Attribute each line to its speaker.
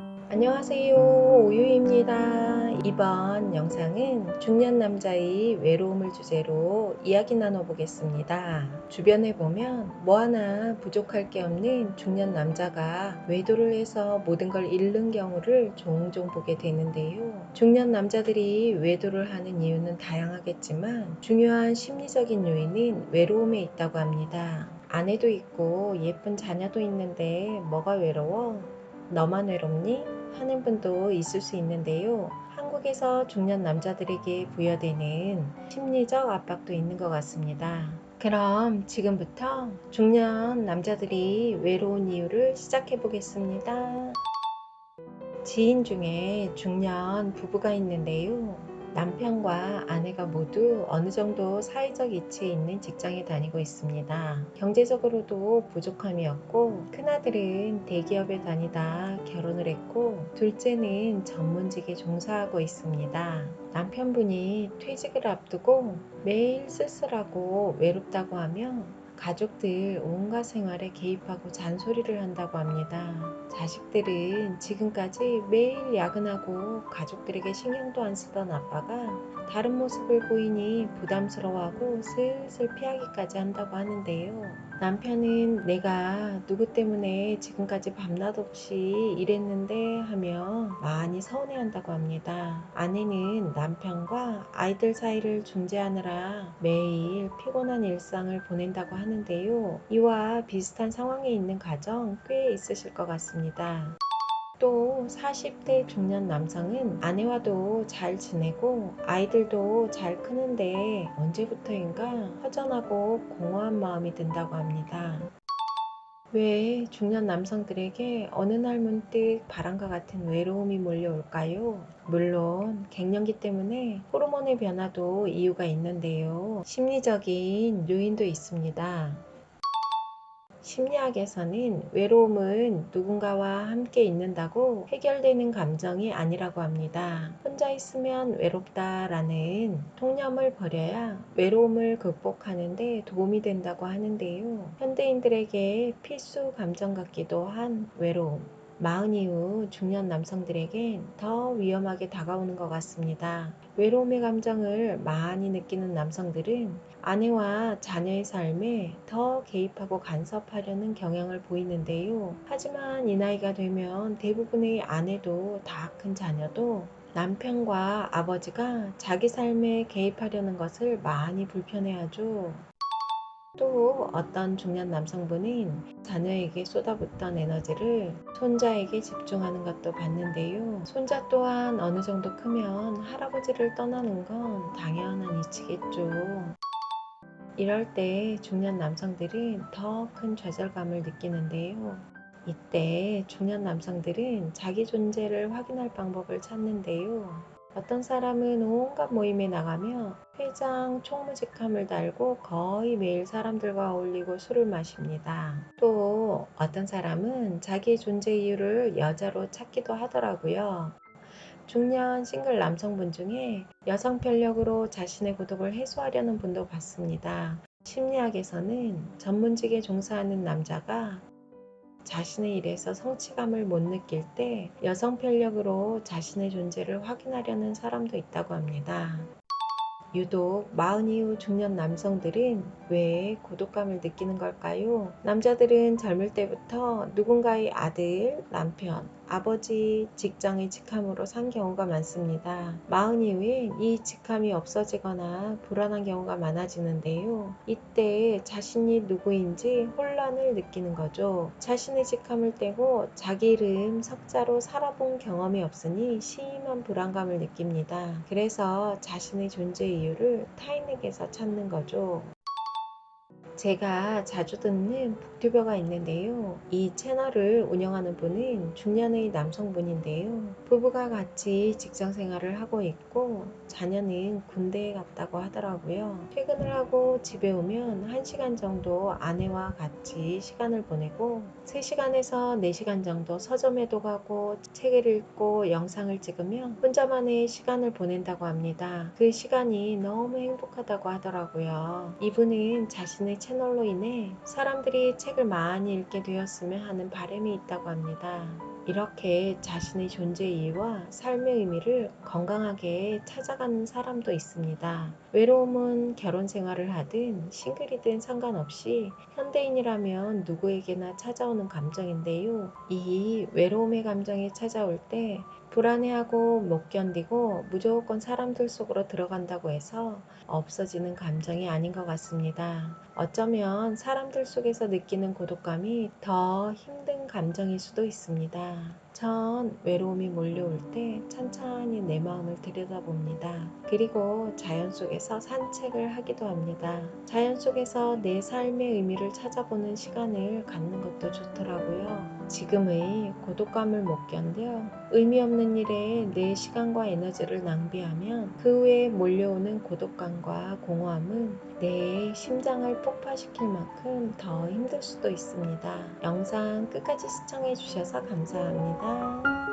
Speaker 1: 안녕하세요. 오유입니다. 이번 영상은 중년 남자의 외로움을 주제로 이야기 나눠보겠습니다. 주변에 보면 뭐 하나 부족할 게 없는 중년 남자가 외도를 해서 모든 걸 잃는 경우를 종종 보게 되는데요. 중년 남자들이 외도를 하는 이유는 다양하겠지만 중요한 심리적인 요인은 외로움에 있다고 합니다. 아내도 있고 예쁜 자녀도 있는데 뭐가 외로워? 너만 외롭니? 하는 분도 있을 수 있는데요. 한국에서 중년 남자들에게 부여되는 심리적 압박도 있는 것 같습니다. 그럼 지금부터 중년 남자들이 외로운 이유를 시작해 보겠습니다. 지인 중에 중년 부부가 있는데요. 남편과 아내가 모두 어느 정도 사회적 위치에 있는 직장에 다니고 있습니다. 경제적으로도 부족함이 없고, 큰아들은 대기업에 다니다 결혼을 했고, 둘째는 전문직에 종사하고 있습니다. 남편분이 퇴직을 앞두고 매일 쓸쓸하고 외롭다고 하며 가족들 온갖 생활에 개입하고 잔소리를 한다고 합니다. 자식들은 지금까지 매일 야근하고 가족들에게 신경도 안 쓰던 아빠가 다른 모습을 보이니 부담스러워하고 슬슬 피하기까지 한다고 하는데요. 남편은 내가 누구 때문에 지금까지 밤낮 없이 일했는데 하며 많이 서운해한다고 합니다. 아내는 남편과 아이들 사이를 중재하느라 매일 피곤한 일상을 보낸다고 하는데요. 이와 비슷한 상황에 있는 가정 꽤 있으실 것 같습니다. 또 40대 중년 남성은 아내와도 잘 지내고 아이들도 잘 크는데 언제부터인가 허전하고 공허한 마음이 든다고 합니다. 왜 중년 남성들에게 어느 날 문득 바람과 같은 외로움이 몰려올까요? 물론 갱년기 때문에 호르몬의 변화도 이유가 있는데요. 심리적인 요인도 있습니다. 심리학에서는 외로움은 누군가와 함께 있는다고 해결되는 감정이 아니라고 합니다. 혼자 있으면 외롭다라는 통념을 버려야 외로움을 극복하는 데 도움이 된다고 하는데요. 현대인들에게 필수 감정 같기도 한 외로움. 마흔 이후 중년 남성들에겐 더 위험하게 다가오는 것 같습니다. 외로움의 감정을 많이 느끼는 남성들은 아내와 자녀의 삶에 더 개입하고 간섭하려는 경향을 보이는데요. 하지만 이 나이가 되면 대부분의 아내도 다 큰 자녀도 남편과 아버지가 자기 삶에 개입하려는 것을 많이 불편해하죠. 또 어떤 중년 남성분은 자녀에게 쏟아붓던 에너지를 손자에게 집중하는 것도 봤는데요. 손자 또한 어느 정도 크면 할아버지를 떠나는 건 당연한 이치겠죠. 이럴 때 중년 남성들은 더 큰 좌절감을 느끼는데요. 이때 중년 남성들은 자기 존재를 확인할 방법을 찾는데요. 어떤 사람은 온갖 모임에 나가며 회장, 총무직함을 달고 거의 매일 사람들과 어울리고 술을 마십니다. 또 어떤 사람은 자기의 존재 이유를 여자로 찾기도 하더라고요. 중년 싱글 남성분 중에 여성 편력으로 자신의 고독을 해소하려는 분도 봤습니다. 심리학에서는 전문직에 종사하는 남자가 자신의 일에서 성취감을 못 느낄 때 여성 편력으로 자신의 존재를 확인하려는 사람도 있다고 합니다. 유독 마흔 이후 중년 남성들은 왜 고독감을 느끼는 걸까요? 남자들은 젊을 때부터 누군가의 아들, 남편, 아버지, 직장의 직함으로 산 경우가 많습니다. 마흔 이후엔 이 직함이 없어지거나 불안한 경우가 많아지는데요. 이때 자신이 누구인지 혼란을 느끼는 거죠. 자신의 직함을 떼고 자기 이름 석자로 살아본 경험이 없으니 심한 불안감을 느낍니다. 그래서 자신의 존재 이유를 타인에게서 찾는 거죠. 제가 자주 듣는 북튜버가 있는데요. 이 채널을 운영하는 분은 중년의 남성분인데요. 부부가 같이 직장 생활을 하고 있고 자녀는 군대에 갔다고 하더라고요. 퇴근을 하고 집에 오면 1시간 정도 아내와 같이 시간을 보내고 3시간에서 4시간 정도 서점에도 가고 책을 읽고 영상을 찍으며 혼자만의 시간을 보낸다고 합니다. 그 시간이 너무 행복하다고 하더라고요. 이분은 자신의 채널로 인해 사람들이 책을 많이 읽게 되었으면 하는 바람이 있다고 합니다. 이렇게 자신의 존재 이유와 삶의 의미를 건강하게 찾아가는 사람도 있습니다. 외로움은 결혼 생활을 하든 싱글이든 상관없이 현대인이라면 누구에게나 찾아오는 감정인데요. 이 외로움의 감정이 찾아올 때 불안해하고 못 견디고 무조건 사람들 속으로 들어간다고 해서 없어지는 감정이 아닌 것 같습니다. 어쩌면 사람들 속에서 느끼는 고독감이 더 힘든 감정일 수도 있습니다. 전 외로움이 몰려올 때 천천히 내 마음을 들여다봅니다. 그리고 자연 속에서 산책을 하기도 합니다. 자연 속에서 내 삶의 의미를 찾아보는 시간을 갖는 것도 좋더라고요. 지금의 고독감을 못 견뎌 의미 없는 일에 내 시간과 에너지를 낭비하면 그 후에 몰려오는 고독감과 공허함은 내 심장을 폭파시킬 만큼 더 힘들 수도 있습니다. 영상 끝까지 시청해 주셔서 감사합니다.